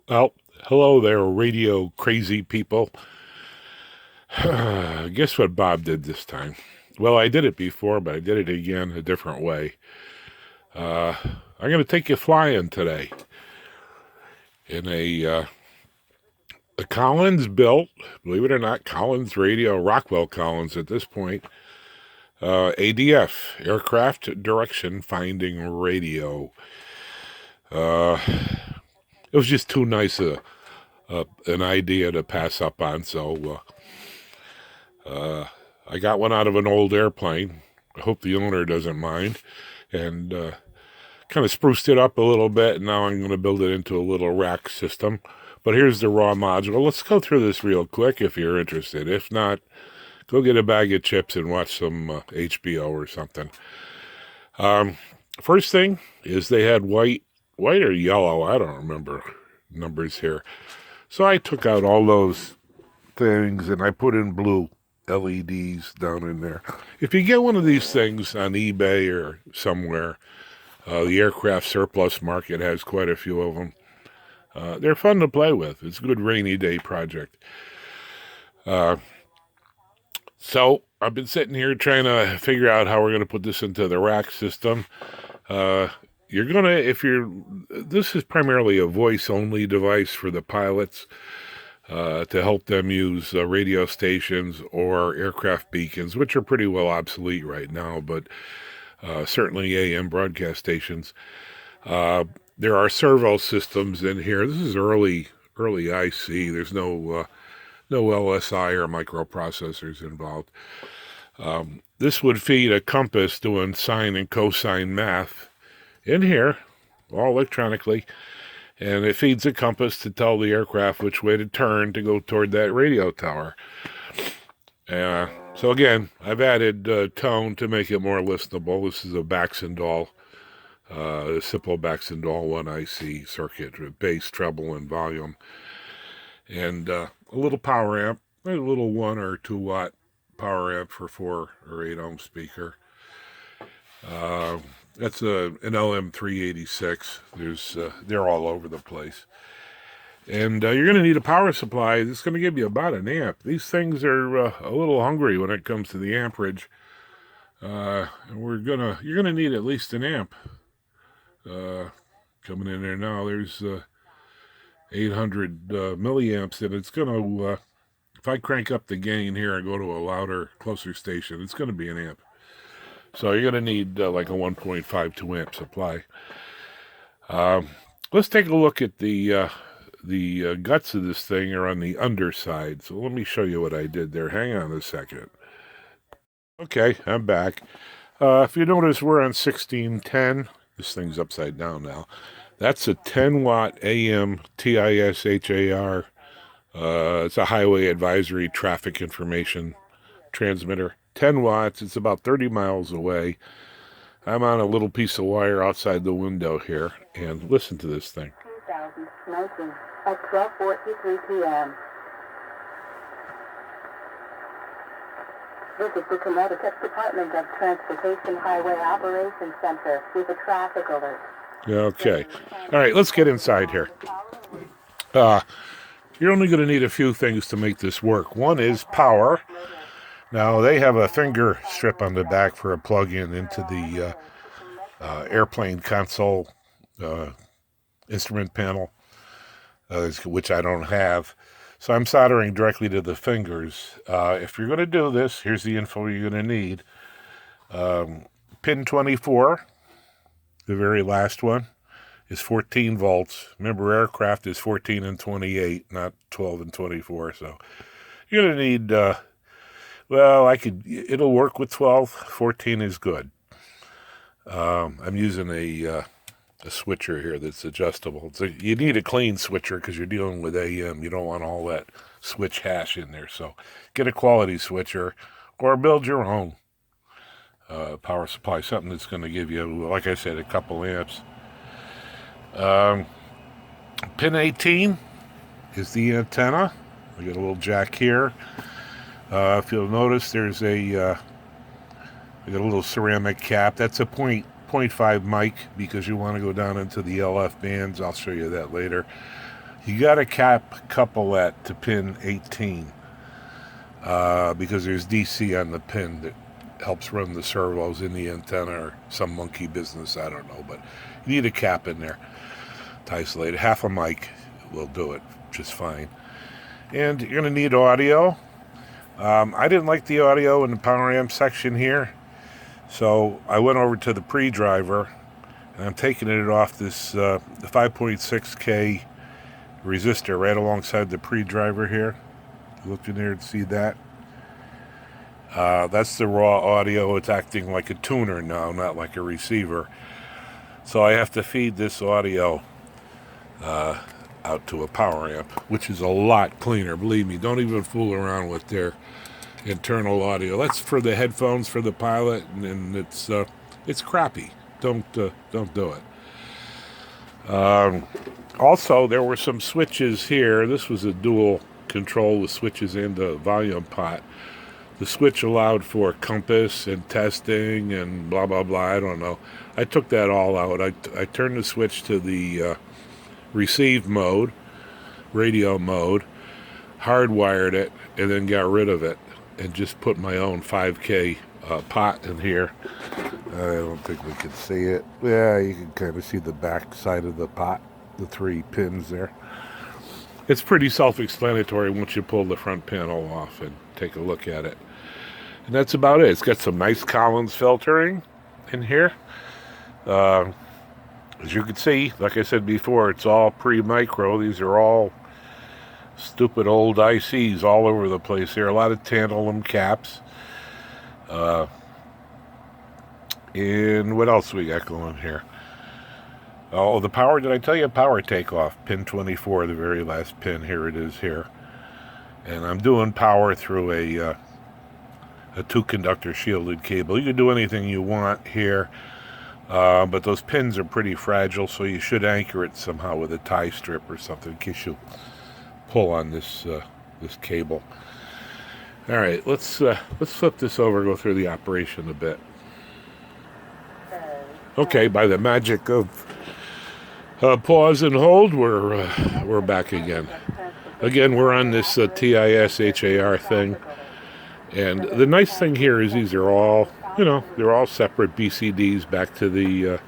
Well, hello there, radio crazy people. Guess what Bob did this time? Well, I did it before, but I did it again a different way. Uh, I'm going to take you flying today in a Collins built, believe it or not, Collins radio, Rockwell Collins at this point, ADF, Aircraft Direction Finding Radio. It was just too nice an idea to pass up on, so I got one out of an old airplane. I hope the owner doesn't mind. And kind of spruced it up a little bit, and now I'm going to build it into a little rack system. But here's the raw module. Let's go through this real quick if you're interested. If not, go get a bag of chips and watch some HBO or something. First thing is they had white or yellow, I don't remember numbers here. So I took out all those things and I put in blue LEDs down in there. If you get one of these things on eBay or somewhere, the aircraft surplus market has quite a few of them. They're fun to play with. It's a good rainy day project. So I've been sitting here trying to figure out how we're going to put this into the rack system. This is primarily a voice-only device for the pilots to help them use radio stations or aircraft beacons, which are pretty well obsolete right now, but certainly AM broadcast stations. There are servo systems in here. This is early IC. There's no LSI or microprocessors involved. This would feed a compass doing sine and cosine math in here, all electronically, and it feeds a compass to tell the aircraft which way to turn to go toward that radio tower. So again, I've added tone to make it more listenable. This is a Baxendall, a simple Baxendall 1 IC circuit with bass, treble, and volume. And a little power amp, a little 1 or 2 watt power amp for 4 or 8 ohm speaker. That's an LM386. They're all over the place. And you're going to need a power supply that's going to give you about an amp. These things are a little hungry when it comes to the amperage. You're going to need at least an amp. Coming in there now, there's 800 milliamps, and it's going to, if I crank up the gain here and go to a louder, closer station, it's going to be an amp. So you're going to need like a 1.52 amp supply. Let's take a look at the guts of this thing are on the underside. So let me show you what I did there. Hang on a second. Okay, I'm back. If you notice, we're on 1610. This thing's upside down now. That's a 10 watt AM TISHAR. It's a highway advisory traffic information transmitter. 10 watts. It's about 30 miles away. I'm on a little piece of wire outside the window here, and listen to this thing. 2019 at 12:43 p.m. This is the Connecticut Department of Transportation Highway Operations Center with a traffic alert. Okay. All right, let's get inside here. You're only going to need a few things to make this work. One is power. Now, they have a finger strip on the back for a plug-in into the airplane console instrument panel, which I don't have. So I'm soldering directly to the fingers. If you're going to do this, here's the info you're going to need. Pin 24, the very last one, is 14 volts. Remember, aircraft is 14 and 28, not 12 and 24. So you're going to need... it'll work with 12. 14 is good. I'm using a switcher here that's adjustable. You need a clean switcher because you're dealing with AM. You don't want all that switch hash in there. So get a quality switcher or build your own power supply, something that's going to give you, like I said, a couple amps. Pin 18 is the antenna. We got a little jack here. If you'll notice, there's we got a little ceramic cap. That's a 5.5 mic because you want to go down into the LF bands. I'll show you that later. You got to couple that to pin 18 because there's DC on the pin that helps run the servos in the antenna or some monkey business, I don't know, but you need a cap in there to isolate it. Half a mic will do it just fine. And you're going to need audio. I didn't like the audio in the power amp section here, so I went over to the pre-driver and I'm taking it off this the 5.6K resistor right alongside the pre-driver here. Look in there and see that. That's the raw audio. It's acting like a tuner now, not like a receiver. So I have to feed this audio out to a power amp, which is a lot cleaner. Believe me, don't even fool around with their internal audio. That's for the headphones for the pilot, and it's crappy. Don't do it. Also, there were some switches here. This was a dual control with switches and a volume pot. The switch allowed for compass and testing and blah blah blah. I don't know. I took that all out. I turned the switch to the receive mode, radio mode, hardwired it, and then got rid of it and just put my own 5K pot in here. I don't think we can see it. Yeah, you can kind of see the back side of the pot, the 3 pins there. It's pretty self-explanatory once you pull the front panel off and take a look at it. And that's about it. It's got some nice Collins filtering in here. As you can see, like I said before, it's all pre-micro. These are all stupid old ICs all over the place here. A lot of tantalum caps. And what else we got going here? Oh, the power, did I tell you? Power takeoff, pin 24, the very last pin. Here it is here. And I'm doing power through a 2-conductor shielded cable. You can do anything you want here, but those pins are pretty fragile, so you should anchor it somehow with a tie strip or something in case you pull on this cable. All right, let's flip this over and go through the operation a bit. Okay, by the magic of pause and hold, we're back again. Again, we're on this TIS HAR thing, and the nice thing here is these are all, they're all separate BCDs back to the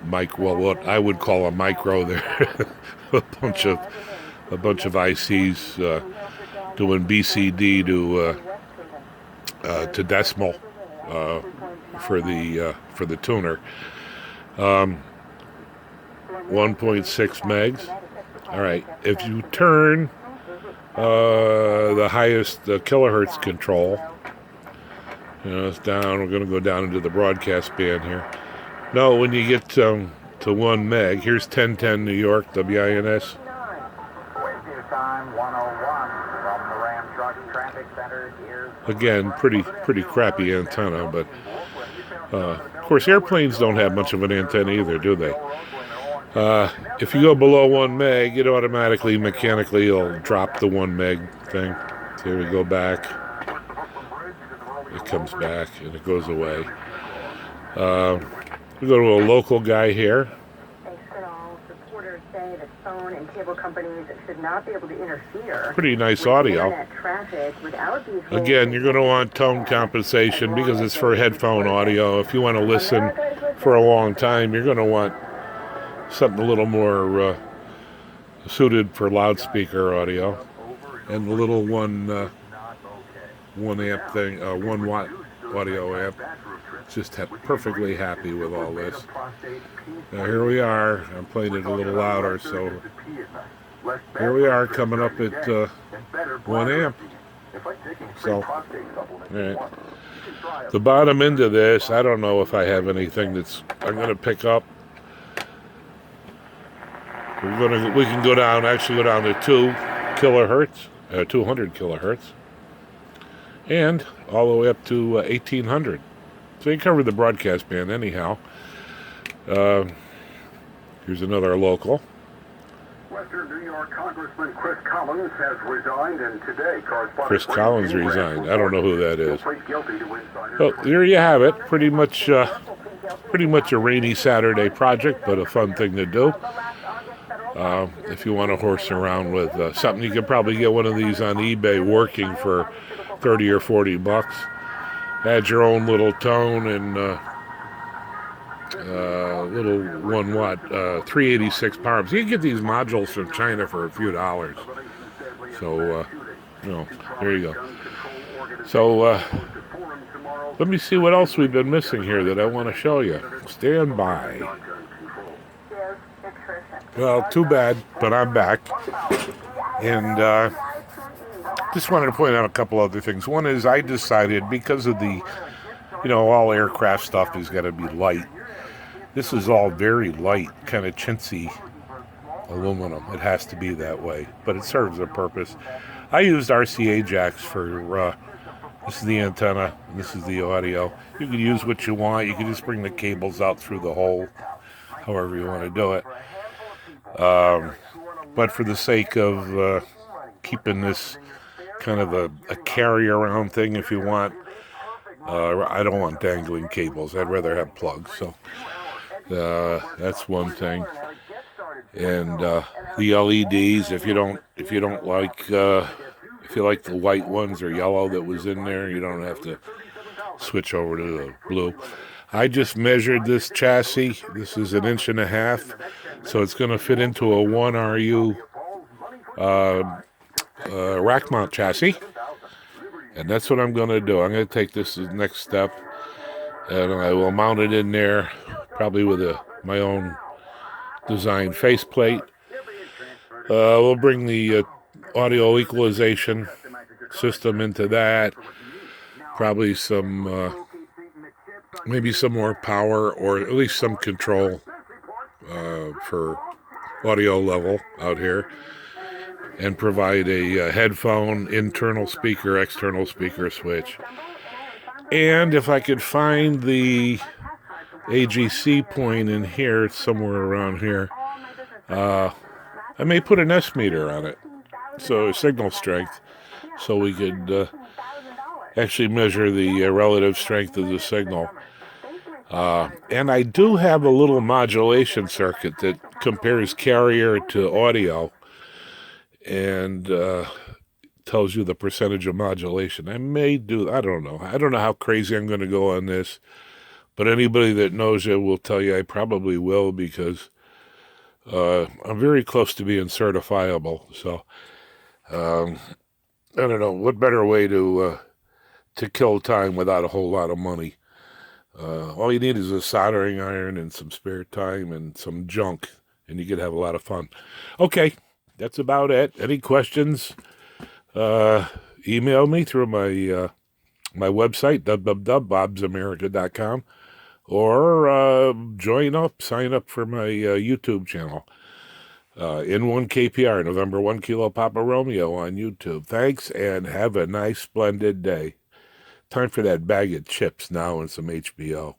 mic. Well, what I would call a micro there, a bunch of ICs doing BCD to decimal for the tuner. 1.6 megs. All right, if you turn the highest kilohertz control, it's down. We're going to go down into the broadcast band here. No, when you get to 1 meg, here's 1010 New York WINS. Again, pretty crappy antenna, but of course airplanes don't have much of an antenna either, do they? If you go below 1 meg, it automatically, mechanically, will drop the 1 meg thing. So here we go back. It comes back and it goes away. We go to a local guy here. Reporters say that phone and cable companies should not be able to interfere. Pretty nice audio. Without these Again, you're going to want tone compensation because it's for headphone audio. If you want to listen for a long time, you're going to want something a little more suited for loudspeaker audio. And the little 1 amp thing, 1 watt audio amp. Just perfectly happy with all this. Now here we are. I'm playing it a little louder, so here we are coming up at 1 amp. So, all right. The bottom end of this, I don't know if I have anything I'm going to pick up. We can go down to 2 kilohertz, 200 kilohertz, and all the way up to 1800. So you cover the broadcast band anyhow. Here's another local. Western New York Congressman Chris Collins has resigned, and today correspondent Chris Collins Brady resigned. I don't know who that is. plead guilty to insider. Well, there you have it. Pretty much a rainy Saturday project, but a fun thing to do. If you want to horse around with something, you could probably get one of these on eBay working for 30 or 40 bucks. Add your own little tone and little 1 watt 386 power amps. You can get these modules from China for a few dollars. So, there you go. So, let me see what else we've been missing here that I want to show you. Stand by. Well, too bad, but I'm back. And just wanted to point out a couple other things. One is I decided, because of the, all aircraft stuff is going to be light. This is all very light, kind of chintzy aluminum. It has to be that way, but it serves a purpose. I used RCA jacks for, this is the antenna, and this is the audio. You can use what you want. You can just bring the cables out through the hole, however you want to do it. But for the sake of keeping this kind of a carry-around thing, if you want, I don't want dangling cables. I'd rather have plugs. So that's one thing. And the LEDs, if you like the white ones or yellow that was in there, you don't have to switch over to the blue. I just measured this chassis. This is 1.5 inches, so it's going to fit into a 1RU rack mount chassis, and that's what I'm going to do. I'm going to take this as the next step, and I will mount it in there, probably with my own design faceplate. We'll bring the audio equalization system into that, probably maybe some more power, or at least some control for audio level out here, and provide a headphone, internal speaker, external speaker switch. And if I could find the AGC point in here, it's somewhere around here, I may put an S meter on it, so signal strength, so we could actually measure the relative strength of the signal. And I do have a little modulation circuit that compares carrier to audio and tells you the percentage of modulation. I don't know. I don't know how crazy I'm going to go on this, but anybody that knows it will tell you I probably will, because I'm very close to being certifiable. So I don't know, what better way to kill time without a whole lot of money. All you need is a soldering iron and some spare time and some junk, and you could have a lot of fun. Okay, that's about it. Any questions? Email me through my website, www.bobsamerica.com, or sign up for my YouTube channel. N1 KPR, November 1 Kilo Papa Romeo on YouTube. Thanks, and have a nice, splendid day. Time for that bag of chips now and some HBO.